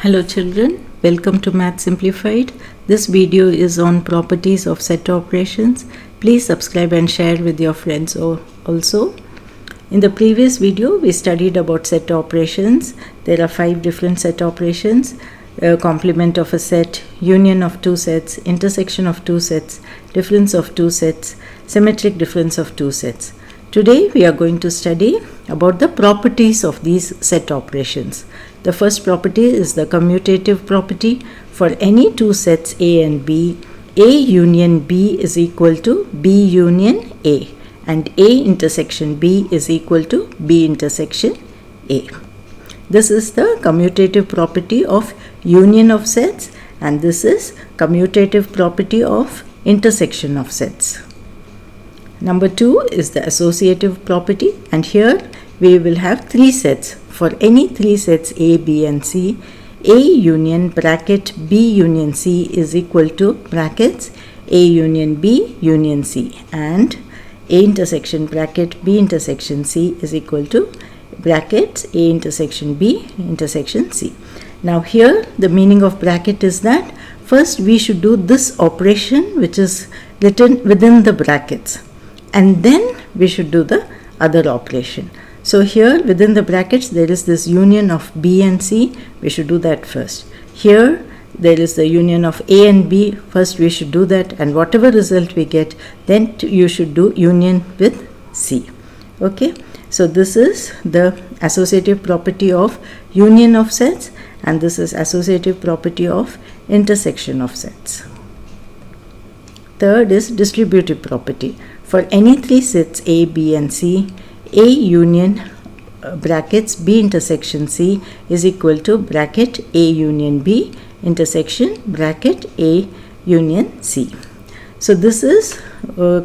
Hello children, welcome to Math Simplified. This video is on properties of set operations. Please subscribe and share with your friends also. In the previous video, we studied about set operations. There are 5 different set operations. Complement of a set, union of two sets, intersection of two sets, difference of two sets, symmetric difference of two sets. Today we are going to study about the properties of these set operations. The first property is the commutative property. For any two sets A and B, A union B is equal to B union A, and A intersection B is equal to B intersection A. This is the commutative property of union of sets, and this is commutative property of intersection of sets. Number 2 is the associative property, and here we will have 3 sets. For any 3 sets A, B and C, A union bracket B union C is equal to brackets A union B union C, and A intersection bracket B intersection C is equal to brackets A intersection B intersection C. Now here the meaning of bracket is that first we should do this operation which is written within the brackets, and then we should do the other operation. So here within the brackets there is this union of B and C. We should do that first. Here there is the union of A and B. First we should do that, and whatever result we get, then you should do union with C. Okay, so this is the associative property of union of sets, and this is associative property of intersection of sets. Third is distributive property. For any 3 sets A, B and C, A union brackets B intersection C is equal to bracket A union B intersection bracket A union C. So this is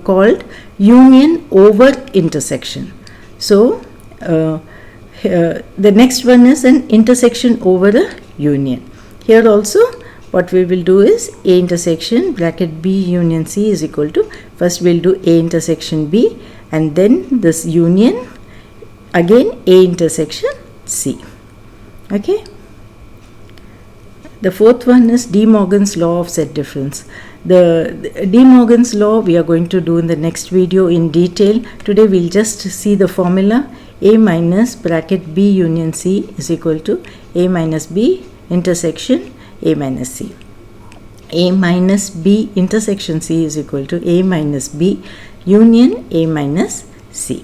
called union over intersection. So the next one is an intersection over a union. Here also what we will do is A intersection bracket B union C is equal to, first we will do A intersection B, and then this union again A intersection C. Okay. The fourth one is De Morgan's law of set difference. The De Morgan's law we are going to do in the next video in detail. Today we will just see the formula. A minus bracket B union C is equal to A minus B intersection A minus C. A minus B intersection C is equal to A minus B union A minus C.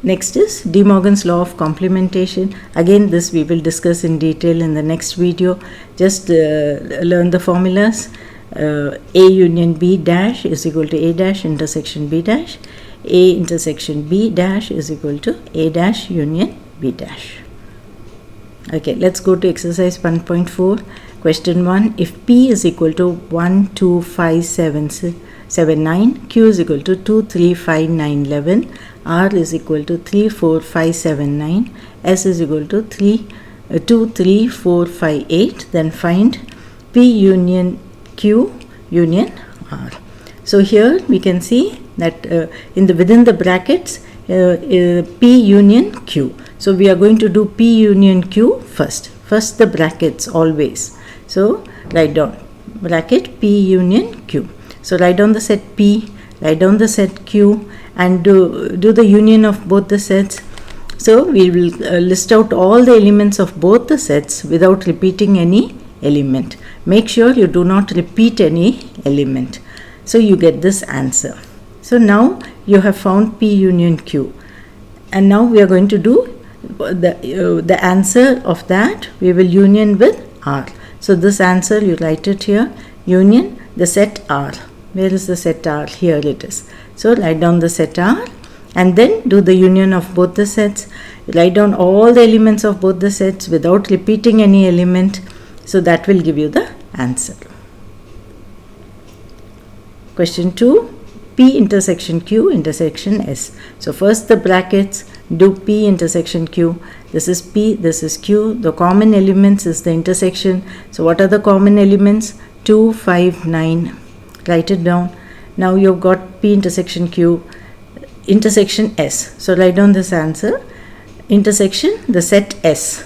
Next is De Morgan's law of complementation. Again this we will discuss in detail in the next video. Just learn the formulas. A union B dash is equal to A dash intersection B dash. A intersection B dash is equal to A dash union B dash. Okay, let's go to exercise 1.4. Question 1. If P is equal to 1, 2, 5, 7, 9, Q is equal to 2, 3, 5, 9, 11, R is equal to 3, 4, 5, 7, 9, S is equal to 2, 3, 4, 5, 8, then find P union Q union R. So here we can see that within the brackets P union Q. So we are going to do P union Q first. First the brackets always. So write down bracket P union Q. So write down the set P, write down the set Q, and do the union of both the sets. So we will list out all the elements of both the sets without repeating any element. Make sure you do not repeat any element. So you get this answer. So now you have found P union Q, and now we are going to do the answer of that. We will union with R. So this answer you write it here, union the set R. Where is the set R? Here it is. So write down the set R, and then do the union of both the sets. Write down all the elements of both the sets without repeating any element. So that will give you the answer. Question 2. P intersection Q intersection S. So first the brackets, do P intersection Q. This is P, this is Q. The common elements is the intersection. So what are the common elements? 2, 5, 9. Write it down. Now you've got P intersection Q intersection S. So write down this answer. Intersection the set S.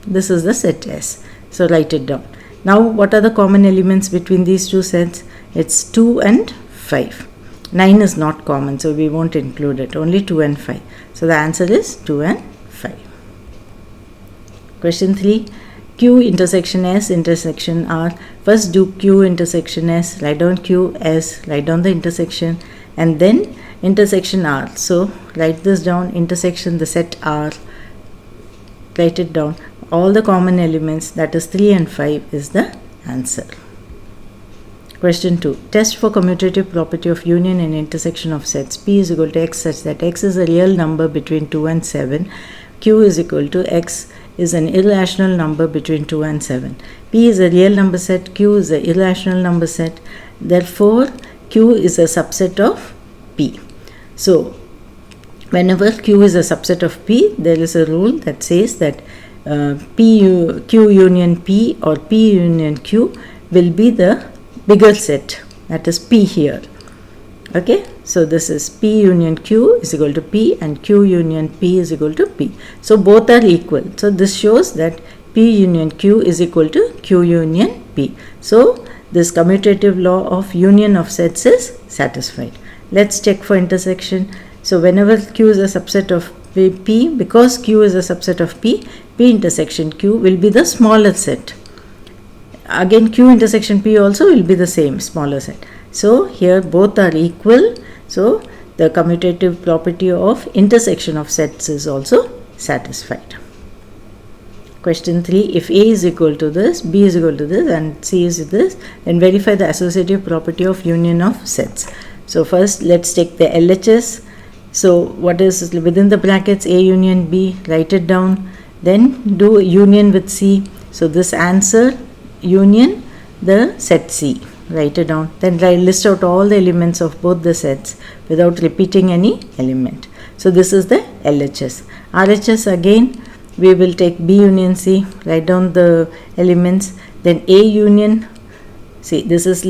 This is the set S. So write it down. Now what are the common elements between these two sets? It's 2 and 5. 9 is not common, so we won't include it. Only 2 and 5. So the answer is 2 and 5. Question 3. Q intersection S intersection R. First do Q intersection S, write down Q, S, write down the intersection, and then intersection R. So write this down, intersection the set R, write it down. All the common elements, that is 3 and 5, is the answer. Question 2. Test for commutative property of union and intersection of sets. P is equal to X such that X is a real number between 2 and 7. Q is equal to X is an irrational number between 2 and 7. P is a real number set, Q is an irrational number set. Therefore, Q is a subset of P. So, whenever Q is a subset of P, there is a rule that says that Q union P or P union Q will be the bigger set, that is P here. Okay, so this is P union Q is equal to P and Q union P is equal to P. So both are equal. So this shows that P union Q is equal to Q union P. So this commutative law of union of sets is satisfied. Let's check for intersection. So whenever Q is a subset of P, because Q is a subset of P, P intersection Q will be the smaller set. Again, Q intersection P also will be the same, smaller set. So here both are equal. So the commutative property of intersection of sets is also satisfied. Question 3. If A is equal to this, B is equal to this, and C is this, then verify the associative property of union of sets. So first let's take the LHS. So what is within the brackets A union B, write it down. Then do union with C. So this answer union the set C, write it down. Then list out all the elements of both the sets without repeating any element. So this is the LHS. RHS, again we will take B union C, write down the elements. Then A union, see this is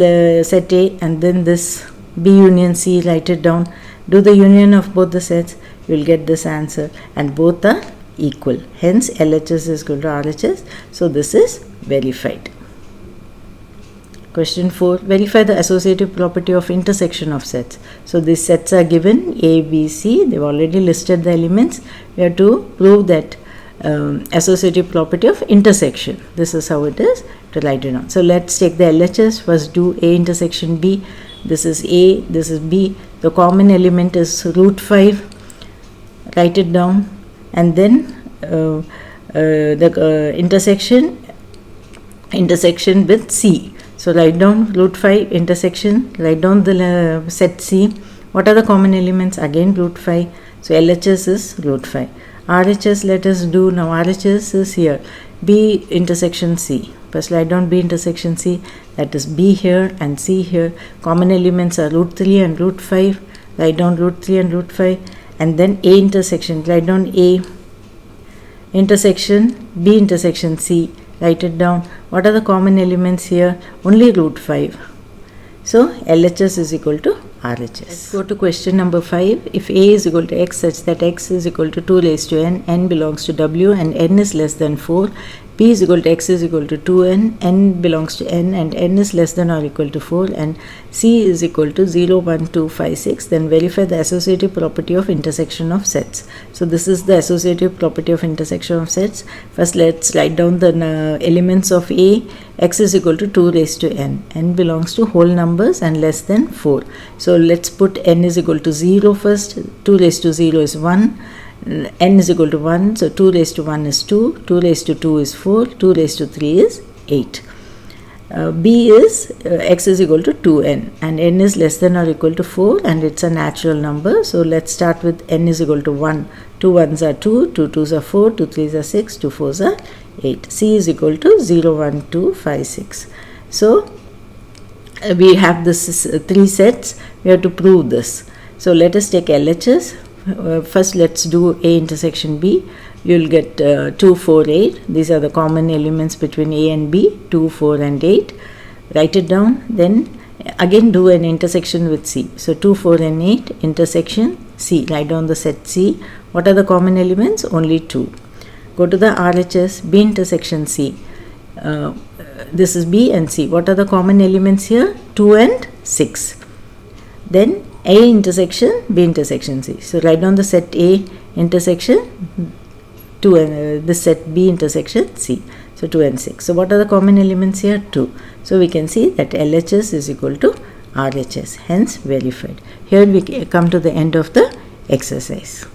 set A, and then this B union C, write it down. Do the union of both the sets, you will get this answer, and both are equal. Hence LHS is equal to RHS. So this is verified. Question 4. Verify the associative property of intersection of sets. So these sets are given A, B, C. They've already listed the elements. We have to prove that associative property of intersection. This is how it is to write it down. So let's take the LHS. First do A intersection B. This is A, this is B. The common element is root 5. Write it down. And then the intersection with C. So write down root 5 intersection, write down the set C. What are the common elements? Again root 5. So LHS is root 5. RHS, let us do now. RHS is here. B intersection C. First write down B intersection C. That is B here and C here. Common elements are root 3 and root 5. Write down root 3 and root 5. And then A intersection. Write down A intersection B intersection C. Write it down. What are the common elements here? Only root 5. So LHS is equal to RHS. Let's go to question number 5. If A is equal to X such that X is equal to 2 raised to N, N belongs to W and N is less than 4, P is equal to X is equal to 2N, N belongs to N and N is less than or equal to 4, and C is equal to 0, 1, 2, 5, 6, then verify the associative property of intersection of sets. So this is the associative property of intersection of sets. First let's write down the elements of A. X is equal to 2 raised to N. N belongs to whole numbers and less than 4. So let's put N is equal to 0 first. 2 raised to 0 is 1. N is equal to 1. So 2 raised to 1 is 2. 2 raised to 2 is 4. 2 raised to 3 is 8. B is X is equal to 2N and N is less than or equal to 4 and it's a natural number. So let's start with N is equal to 1. 2 1s are 2, 2 2s are 4, 2 3s are 6, 2 4s are 8. C is equal to 0, 1, 2, 5, 6. So we have this 3 sets. We have to prove this. So let us take LHS. First let's do A intersection B. You will get 2, 4, 8. These are the common elements between A and B, 2, 4 and 8. Write it down. Then again do an intersection with C. So 2, 4 and 8 intersection C. Write down the set C. What are the common elements? Only 2. Go to the RHS, B intersection C. This is B and C. What are the common elements here? 2 and 6. Then A intersection B intersection C. So write down the set A intersection 2 and the set B intersection C. So 2 and 6. So what are the common elements here? 2. So we can see that LHS is equal to RHS, hence verified. Here we come to the end of the exercise.